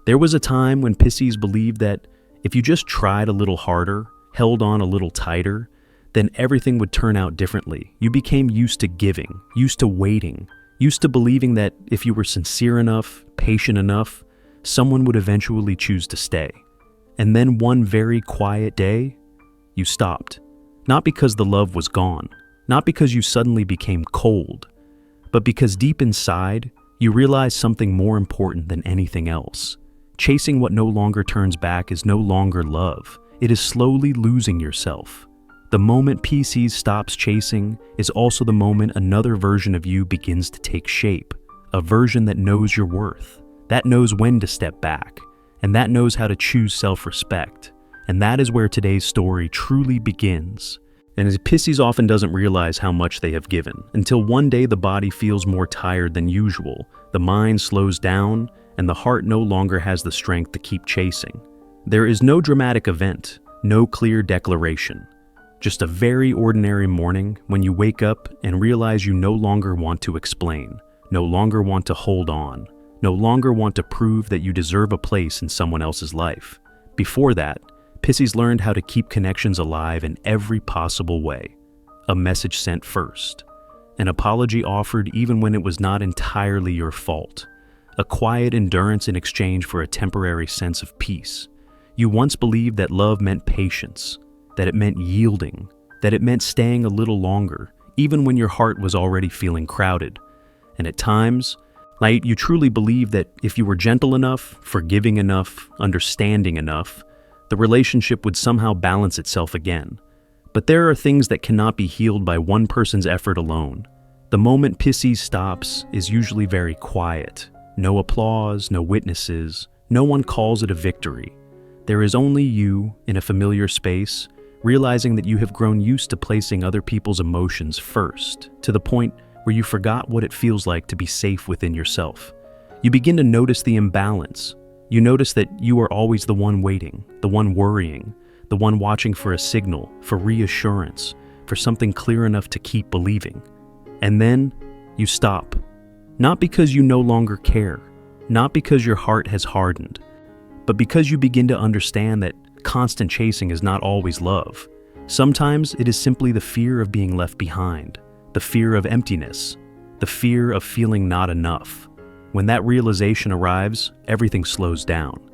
There was a time when Pisces believed that if you just tried a little harder, held on a little tighter, then everything would turn out differently. You became used to giving, used to waiting, used to believing that if you were sincere enough, patient enough, someone would eventually choose to stay. And then one very quiet day, you stopped. Not because the love was gone, not because you suddenly became cold, but because deep inside, you realized something more important than anything else. Chasing what no longer turns back is no longer love. It is slowly losing yourself. The moment Pisces stops chasing is also the moment another version of you begins to take shape. A version that knows your worth, that knows when to step back, and that knows how to choose self-respect. And that is where today's story truly begins. And as Pisces often doesn't realize how much they have given, until one day the body feels more tired than usual, the mind slows down, and the heart no longer has the strength to keep chasing. There is no dramatic event, no clear declaration. Just a very ordinary morning when you wake up and realize you no longer want to explain, no longer want to hold on, no longer want to prove that you deserve a place in someone else's life. Before that, Pisces learned how to keep connections alive in every possible way. A message sent first. An apology offered even when it was not entirely your fault. A quiet endurance in exchange for a temporary sense of peace. You once believed that love meant patience, that it meant yielding, that it meant staying a little longer, even when your heart was already feeling crowded. And at times, you truly believed that if you were gentle enough, forgiving enough, understanding enough, the relationship would somehow balance itself again. But there are things that cannot be healed by one person's effort alone. The moment Pisces stops is usually very quiet. No applause, no witnesses, no one calls it a victory. There is only you in a familiar space, realizing that you have grown used to placing other people's emotions first, to the point where you forgot what it feels like to be safe within yourself. You begin to notice the imbalance. You notice that you are always the one waiting, the one worrying, the one watching for a signal, for reassurance, for something clear enough to keep believing. And then you stop. Not because you no longer care, not because your heart has hardened, but because you begin to understand that constant chasing is not always love. Sometimes it is simply the fear of being left behind, the fear of emptiness, the fear of feeling not enough. When that realization arrives, everything slows down.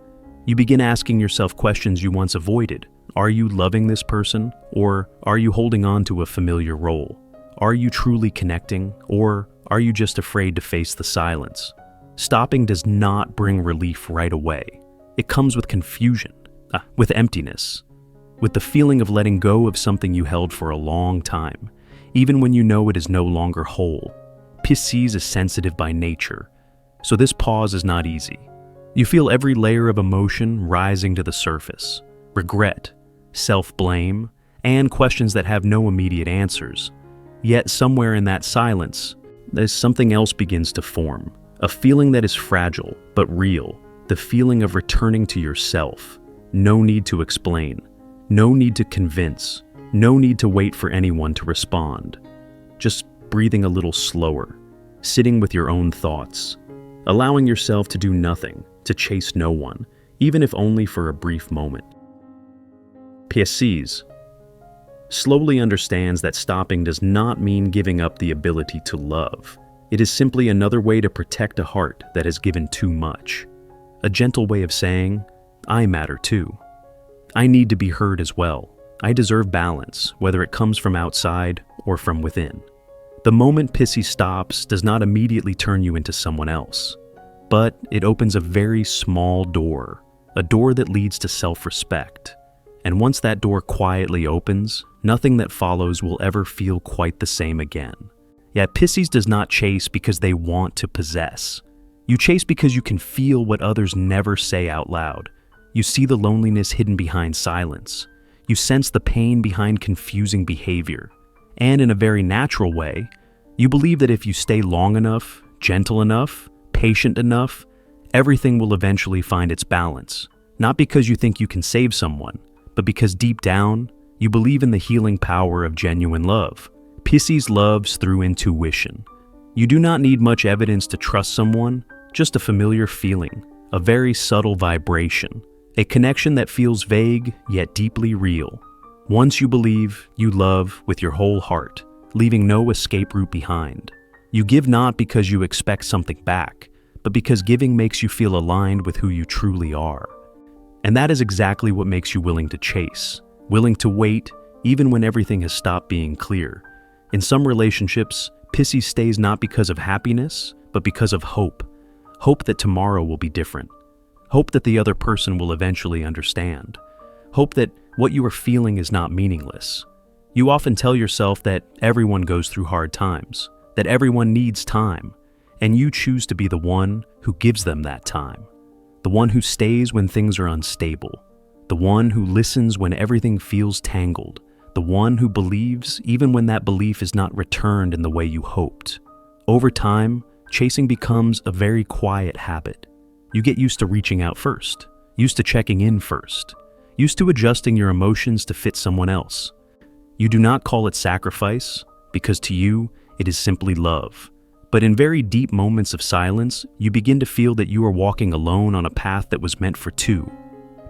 You begin asking yourself questions you once avoided. Are you loving this person, or are you holding on to a familiar role? Are you truly connecting, or are you just afraid to face the silence? Stopping does not bring relief right away. It comes with confusion, with emptiness, with the feeling of letting go of something you held for a long time, even when you know it is no longer whole. Pisces is sensitive by nature, so this pause is not easy. You feel every layer of emotion rising to the surface: regret, self-blame, and questions that have no immediate answers. Yet somewhere in that silence, something else begins to form, a feeling that is fragile but real, the feeling of returning to yourself. No need to explain, no need to convince, no need to wait for anyone to respond. Just breathing a little slower, sitting with your own thoughts, allowing yourself to do nothing, to chase no one, even if only for a brief moment. Pisces slowly understands that stopping does not mean giving up the ability to love. It is simply another way to protect a heart that has given too much. A gentle way of saying, I matter too. I need to be heard as well. I deserve balance, whether it comes from outside or from within. The moment Pisces stops does not immediately turn you into someone else, but it opens a very small door, a door that leads to self-respect. And once that door quietly opens, nothing that follows will ever feel quite the same again. Yet Pisces does not chase because they want to possess. You chase because you can feel what others never say out loud. You see the loneliness hidden behind silence. You sense the pain behind confusing behavior. And in a very natural way, you believe that if you stay long enough, gentle enough, patient enough, everything will eventually find its balance. Not because you think you can save someone, but because deep down, you believe in the healing power of genuine love. Pisces loves through intuition. You do not need much evidence to trust someone, just a familiar feeling, a very subtle vibration, a connection that feels vague yet deeply real. Once you believe, you love with your whole heart, leaving no escape route behind. You give not because you expect something back, but because giving makes you feel aligned with who you truly are. And that is exactly what makes you willing to chase, willing to wait, even when everything has stopped being clear. In some relationships, Pisces stays not because of happiness, but because of hope. Hope that tomorrow will be different. Hope that the other person will eventually understand. Hope that what you are feeling is not meaningless. You often tell yourself that everyone goes through hard times, that everyone needs time, and you choose to be the one who gives them that time. The one who stays when things are unstable. The one who listens when everything feels tangled. The one who believes even when that belief is not returned in the way you hoped. Over time, chasing becomes a very quiet habit. You get used to reaching out first, used to checking in first, used to adjusting your emotions to fit someone else. You do not call it sacrifice, because to you, it is simply love. But in very deep moments of silence, you begin to feel that you are walking alone on a path that was meant for two.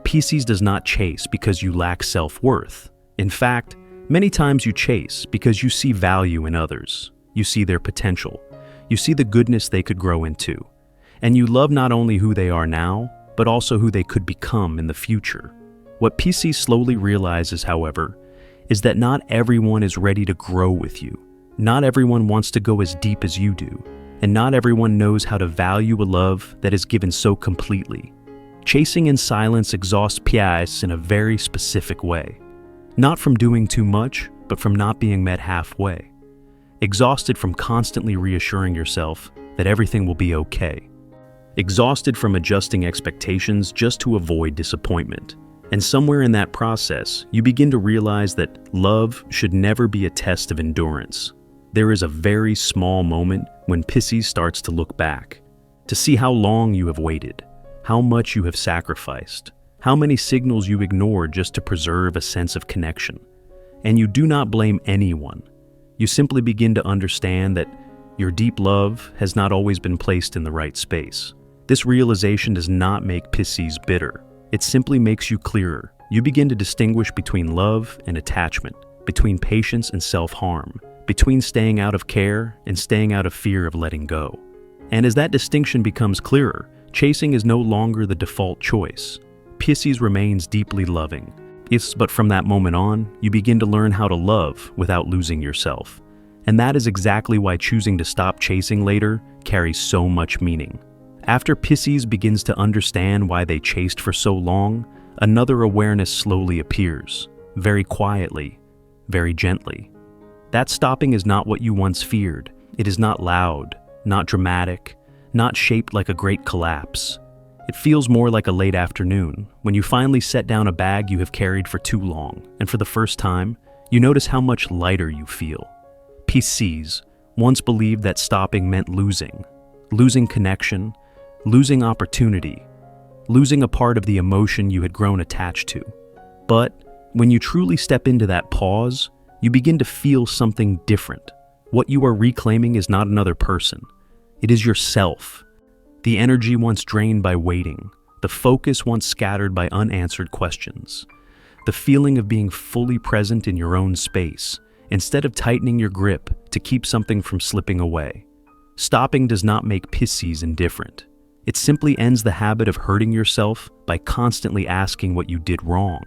Pisces does not chase because you lack self-worth. In fact, many times you chase because you see value in others. You see their potential. You see the goodness they could grow into. And you love not only who they are now, but also who they could become in the future. What Pisces slowly realizes, however, is that not everyone is ready to grow with you. Not everyone wants to go as deep as you do, and not everyone knows how to value a love that is given so completely. Chasing in silence exhausts Pisces in a very specific way. Not from doing too much, but from not being met halfway. Exhausted from constantly reassuring yourself that everything will be okay. Exhausted from adjusting expectations just to avoid disappointment. And somewhere in that process, you begin to realize that love should never be a test of endurance. There is a very small moment when Pisces starts to look back, to see how long you have waited, how much you have sacrificed, how many signals you ignored just to preserve a sense of connection. And you do not blame anyone. You simply begin to understand that your deep love has not always been placed in the right space. This realization does not make Pisces bitter. It simply makes you clearer. You begin to distinguish between love and attachment, between patience and self-harm, between staying out of care and staying out of fear of letting go. And as that distinction becomes clearer, chasing is no longer the default choice. Pisces remains deeply loving. But from that moment on, you begin to learn how to love without losing yourself. And that is exactly why choosing to stop chasing later carries so much meaning. After Pisces begins to understand why they chased for so long, another awareness slowly appears, very quietly, very gently. That stopping is not what you once feared. It is not loud, not dramatic, not shaped like a great collapse. It feels more like a late afternoon, when you finally set down a bag you have carried for too long, and for the first time, you notice how much lighter you feel. Pisces once believed that stopping meant losing connection, losing opportunity, losing a part of the emotion you had grown attached to. But when you truly step into that pause, you begin to feel something different. What you are reclaiming is not another person. It is yourself. The energy once drained by waiting, the focus once scattered by unanswered questions, the feeling of being fully present in your own space, instead of tightening your grip to keep something from slipping away. Stopping does not make Pisces indifferent. It simply ends the habit of hurting yourself by constantly asking what you did wrong.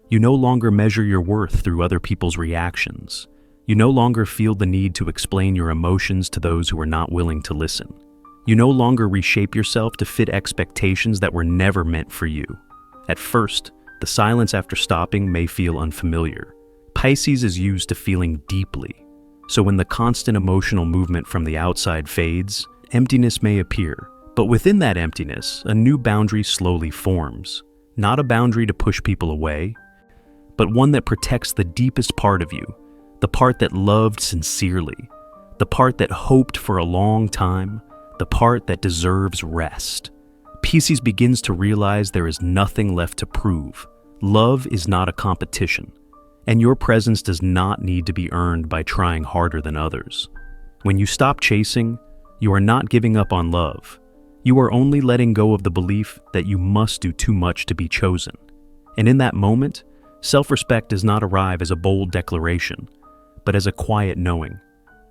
You no longer measure your worth through other people's reactions. You no longer feel the need to explain your emotions to those who are not willing to listen. You no longer reshape yourself to fit expectations that were never meant for you. At first, the silence after stopping may feel unfamiliar. Pisces is used to feeling deeply. So when the constant emotional movement from the outside fades, emptiness may appear. But within that emptiness, a new boundary slowly forms. Not a boundary to push people away, but one that protects the deepest part of you, the part that loved sincerely, the part that hoped for a long time, the part that deserves rest. Pisces begins to realize there is nothing left to prove. Love is not a competition, and your presence does not need to be earned by trying harder than others. When you stop chasing, you are not giving up on love. You are only letting go of the belief that you must do too much to be chosen. And in that moment, self-respect does not arrive as a bold declaration, but as a quiet knowing.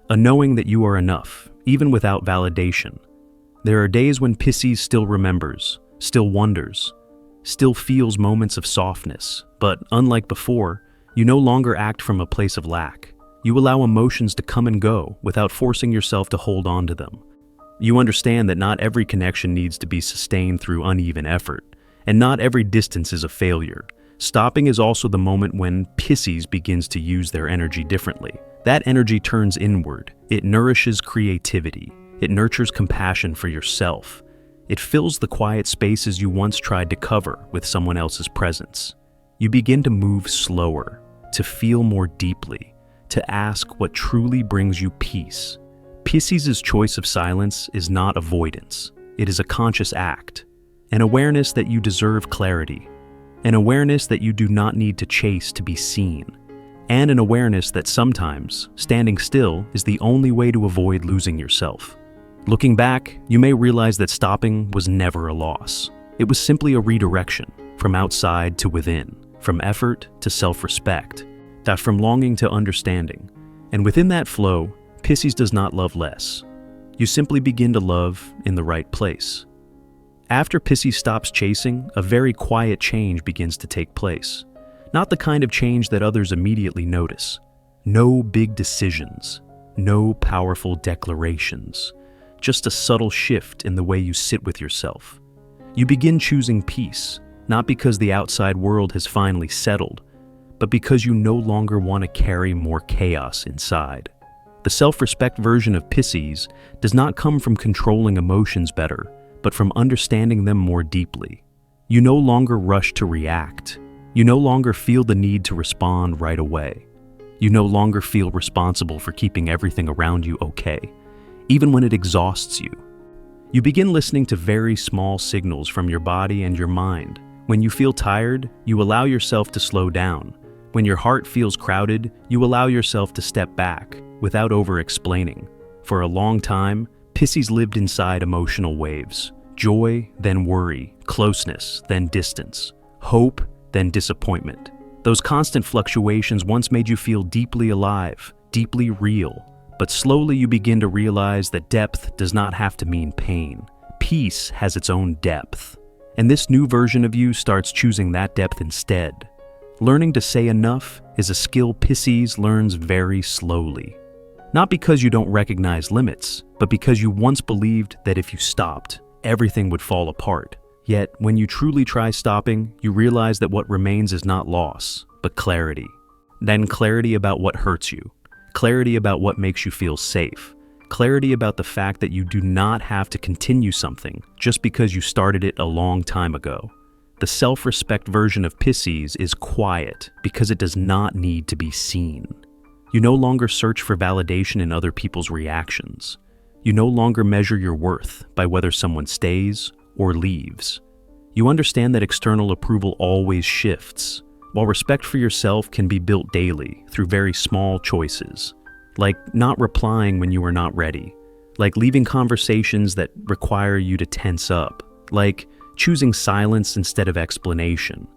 A knowing that you are enough, even without validation. There are days when Pisces still remembers, still wonders, still feels moments of softness, but unlike before, you no longer act from a place of lack. You allow emotions to come and go without forcing yourself to hold on to them. You understand that not every connection needs to be sustained through uneven effort, and not every distance is a failure. Stopping is also the moment when Pisces begins to use their energy differently. That energy turns inward. It nourishes creativity. It nurtures compassion for yourself. It fills the quiet spaces you once tried to cover with someone else's presence. You begin to move slower, to feel more deeply, to ask what truly brings you peace. Pisces' choice of silence is not avoidance. It is a conscious act, an awareness that you deserve clarity, an awareness that you do not need to chase to be seen, and an awareness that sometimes standing still is the only way to avoid losing yourself. Looking back, you may realize that stopping was never a loss. It was simply a redirection, from outside to within, from effort to self-respect, that from longing to understanding. And within that flow, Pisces does not love less. You simply begin to love in the right place. After Pisces stops chasing, a very quiet change begins to take place. Not the kind of change that others immediately notice. No big decisions, no powerful declarations, just a subtle shift in the way you sit with yourself. You begin choosing peace, not because the outside world has finally settled, but because you no longer want to carry more chaos inside. The self-respect version of Pisces does not come from controlling emotions better, but from understanding them more deeply. You no longer rush to react. You no longer feel the need to respond right away. You no longer feel responsible for keeping everything around you okay, even when it exhausts you. You begin listening to very small signals from your body and your mind. When you feel tired, you allow yourself to slow down. When your heart feels crowded, you allow yourself to step back without over-explaining. For a long time, Pisces lived inside emotional waves. Joy, then worry, closeness, then distance, hope, then disappointment. Those constant fluctuations once made you feel deeply alive, deeply real. But slowly you begin to realize that depth does not have to mean pain. Peace has its own depth. And this new version of you starts choosing that depth instead. Learning to say enough is a skill Pisces learns very slowly. Not because you don't recognize limits, but because you once believed that if you stopped, everything would fall apart. Yet, when you truly try stopping, you realize that what remains is not loss, but clarity. Then clarity about what hurts you. Clarity about what makes you feel safe. Clarity about the fact that you do not have to continue something just because you started it a long time ago. The self-respect version of Pisces is quiet because it does not need to be seen. You no longer search for validation in other people's reactions. You no longer measure your worth by whether someone stays or leaves. You understand that external approval always shifts, while respect for yourself can be built daily through very small choices, like not replying when you are not ready, like leaving conversations that require you to tense up, like choosing silence instead of explanation.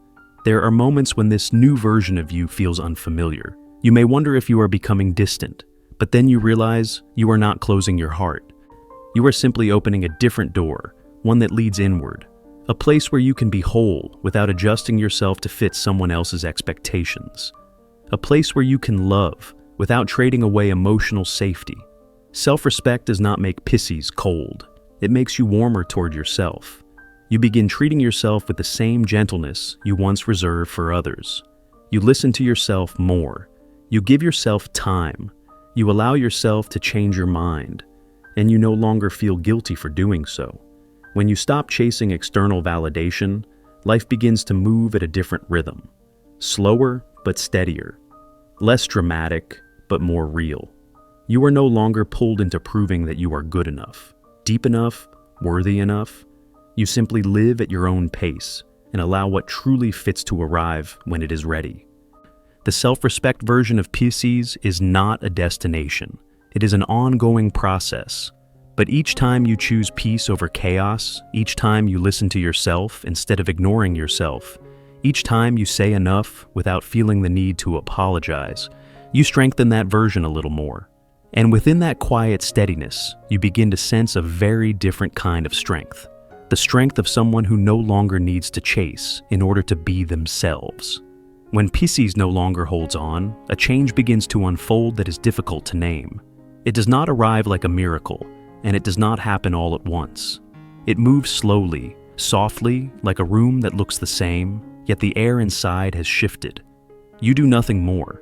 There are moments when this new version of you feels unfamiliar. You may wonder if you are becoming distant, but then you realize you are not closing your heart. You are simply opening a different door, one that leads inward, a place where you can be whole without adjusting yourself to fit someone else's expectations, a place where you can love without trading away emotional safety. Self-respect does not make Pisces cold. It makes you warmer toward yourself. You begin treating yourself with the same gentleness you once reserved for others. You listen to yourself more. You give yourself time. You allow yourself to change your mind, and you no longer feel guilty for doing so. When you stop chasing external validation, life begins to move at a different rhythm. Slower but steadier. Less dramatic but more real. You are no longer pulled into proving that you are good enough, deep enough, worthy enough. You simply live at your own pace and allow what truly fits to arrive when it is ready. The self-respect version of Pisces is not a destination. It is an ongoing process. But each time you choose peace over chaos, each time you listen to yourself instead of ignoring yourself, each time you say enough without feeling the need to apologize, you strengthen that version a little more. And within that quiet steadiness, you begin to sense a very different kind of strength. The strength of someone who no longer needs to chase in order to be themselves. When Pisces no longer holds on, a change begins to unfold that is difficult to name. It does not arrive like a miracle, and it does not happen all at once. It moves slowly, softly, like a room that looks the same, yet the air inside has shifted. You do nothing more.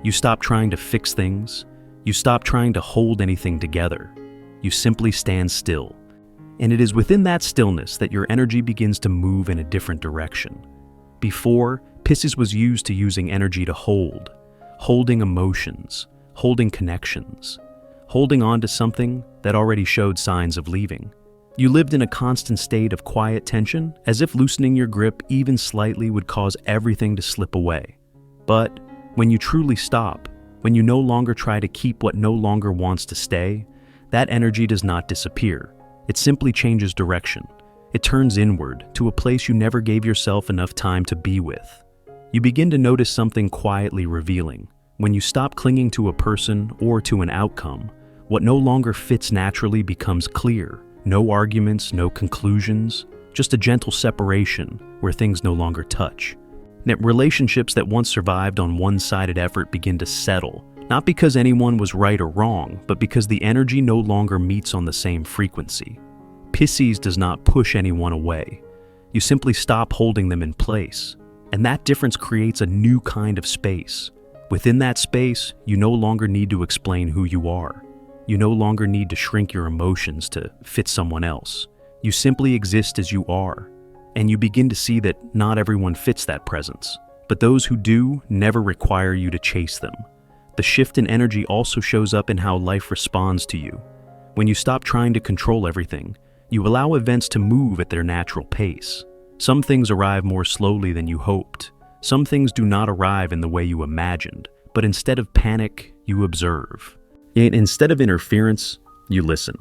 You stop trying to fix things. You stop trying to hold anything together. You simply stand still. And it is within that stillness that your energy begins to move in a different direction. Before, Pisces was used to using energy to holding emotions, holding connections, holding on to something that already showed signs of leaving. You lived in a constant state of quiet tension, as if loosening your grip even slightly would cause everything to slip away. But when you truly stop, when you no longer try to keep what no longer wants to stay, that energy does not disappear. It simply changes direction. It turns inward to a place you never gave yourself enough time to be with. You begin to notice something quietly revealing. When you stop clinging to a person or to an outcome, what no longer fits naturally becomes clear. No arguments, no conclusions, just a gentle separation where things no longer touch. Relationships that once survived on one-sided effort begin to settle, not because anyone was right or wrong, but because the energy no longer meets on the same frequency. Pisces does not push anyone away. You simply stop holding them in place, and that difference creates a new kind of space. Within that space, you no longer need to explain who you are. You no longer need to shrink your emotions to fit someone else. You simply exist as you are, and you begin to see that not everyone fits that presence, but those who do never require you to chase them. The shift in energy also shows up in how life responds to you. When you stop trying to control everything, you allow events to move at their natural pace. Some things arrive more slowly than you hoped. Some things do not arrive in the way you imagined, but instead of panic, you observe. Instead of interference, you listen.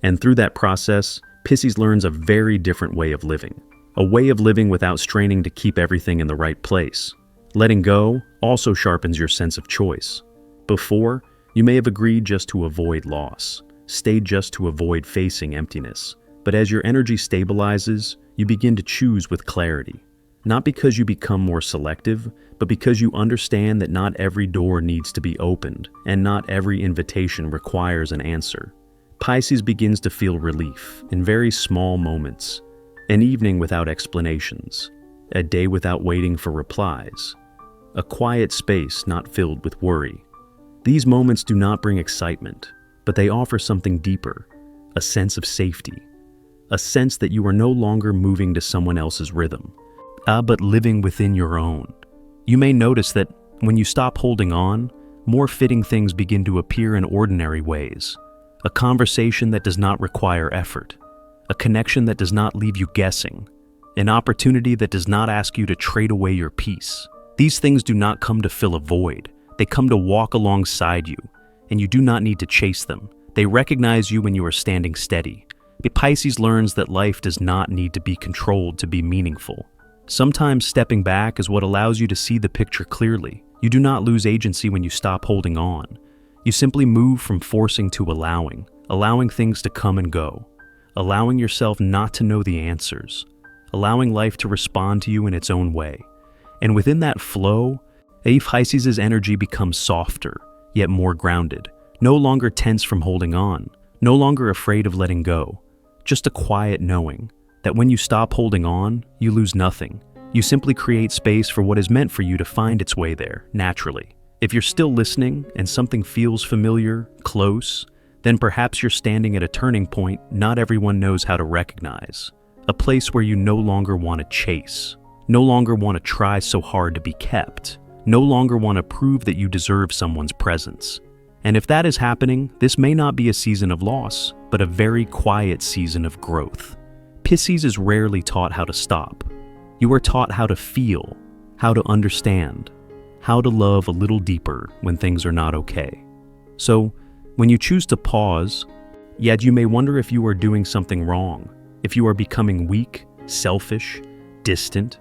And through that process, Pisces learns a very different way of living. A way of living without straining to keep everything in the right place. Letting go also sharpens your sense of choice. Before, you may have agreed just to avoid loss, stayed just to avoid facing emptiness. But as your energy stabilizes, you begin to choose with clarity. Not because you become more selective, but because you understand that not every door needs to be opened, and not every invitation requires an answer. Pisces begins to feel relief in very small moments. An evening without explanations, a day without waiting for replies, a quiet space not filled with worry. These moments do not bring excitement, but they offer something deeper, a sense of safety, a sense that you are no longer moving to someone else's rhythm, but living within your own. You may notice that when you stop holding on, more fitting things begin to appear in ordinary ways. A conversation that does not require effort. A connection that does not leave you guessing. An opportunity that does not ask you to trade away your peace. These things do not come to fill a void. They come to walk alongside you, and you do not need to chase them. They recognize you when you are standing steady. Pisces learns that life does not need to be controlled to be meaningful. Sometimes stepping back is what allows you to see the picture clearly. You do not lose agency when you stop holding on. You simply move from forcing to allowing things to come and go, allowing yourself not to know the answers, allowing life to respond to you in its own way. And within that flow, Pisces' energy becomes softer, yet more grounded, no longer tense from holding on, no longer afraid of letting go, just a quiet knowing that when you stop holding on, you lose nothing. You simply create space for what is meant for you to find its way there, naturally. If you're still listening and something feels familiar, close, then perhaps you're standing at a turning point not everyone knows how to recognize. A place where you no longer want to chase, no longer want to try so hard to be kept, no longer want to prove that you deserve someone's presence. And if that is happening, this may not be a season of loss, but a very quiet season of growth. Pisces is rarely taught how to stop. You are taught how to feel, how to understand, how to love a little deeper when things are not okay. So, when you choose to pause, Yet you may wonder if you are doing something wrong, if you are becoming weak, selfish, distant.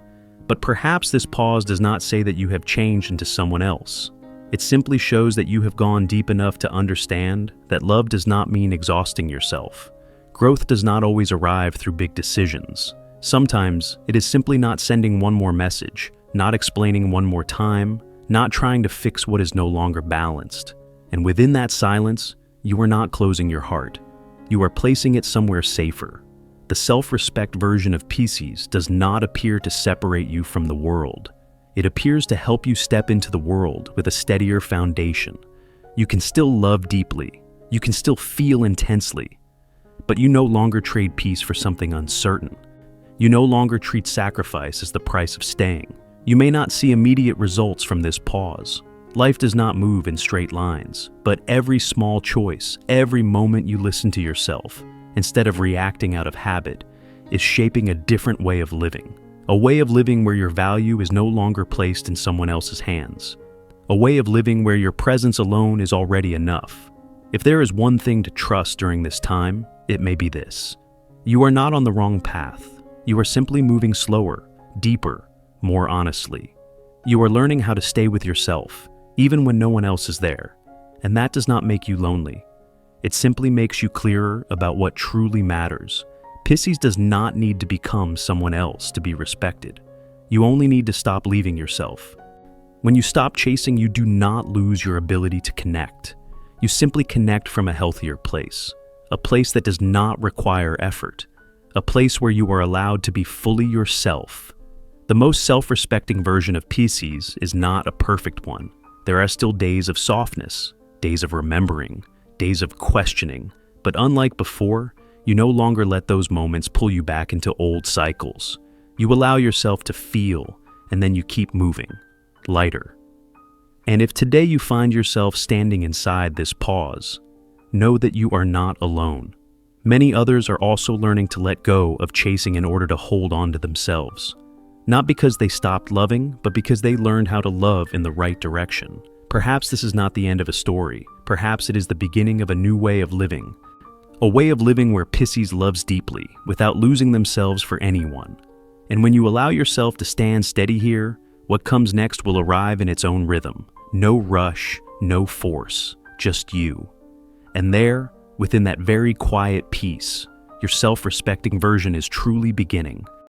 But perhaps this pause does not say that you have changed into someone else. It simply shows that you have gone deep enough to understand that love does not mean exhausting yourself. Growth does not always arrive through big decisions. Sometimes it is simply not sending one more message, not explaining one more time, not trying to fix what is no longer balanced. And within that silence, you are not closing your heart. You are placing it somewhere safer. The self-respect version of Pisces does not appear to separate you from the world. It appears to help you step into the world with a steadier foundation. You can still love deeply. You can still feel intensely. But you no longer trade peace for something uncertain. You no longer treat sacrifice as the price of staying. You may not see immediate results from this pause. Life does not move in straight lines, but every small choice, every moment you listen to yourself, instead of reacting out of habit, is shaping a different way of living. A way of living where your value is no longer placed in someone else's hands. A way of living where your presence alone is already enough. If there is one thing to trust during this time, it may be this. You are not on the wrong path. You are simply moving slower, deeper, more honestly. You are learning how to stay with yourself, even when no one else is there. And that does not make you lonely. It simply makes you clearer about what truly matters. Pisces does not need to become someone else to be respected. You only need to stop leaving yourself. When you stop chasing, you do not lose your ability to connect. You simply connect from a healthier place. A place that does not require effort. A place where you are allowed to be fully yourself. The most self-respecting version of Pisces is not a perfect one. There are still days of softness, days of remembering, days of questioning. But unlike before, you no longer let those moments pull you back into old cycles. You allow yourself to feel, and then you keep moving, lighter. And if today you find yourself standing inside this pause, know that you are not alone. Many others are also learning to let go of chasing in order to hold on to themselves. Not because they stopped loving, but because they learned how to love in the right direction. Perhaps this is not the end of a story. Perhaps it is the beginning of a new way of living. A way of living where Pisces loves deeply, without losing themselves for anyone. And when you allow yourself to stand steady here, what comes next will arrive in its own rhythm. No rush, no force, just you. And there, within that very quiet peace, your self-respecting version is truly beginning.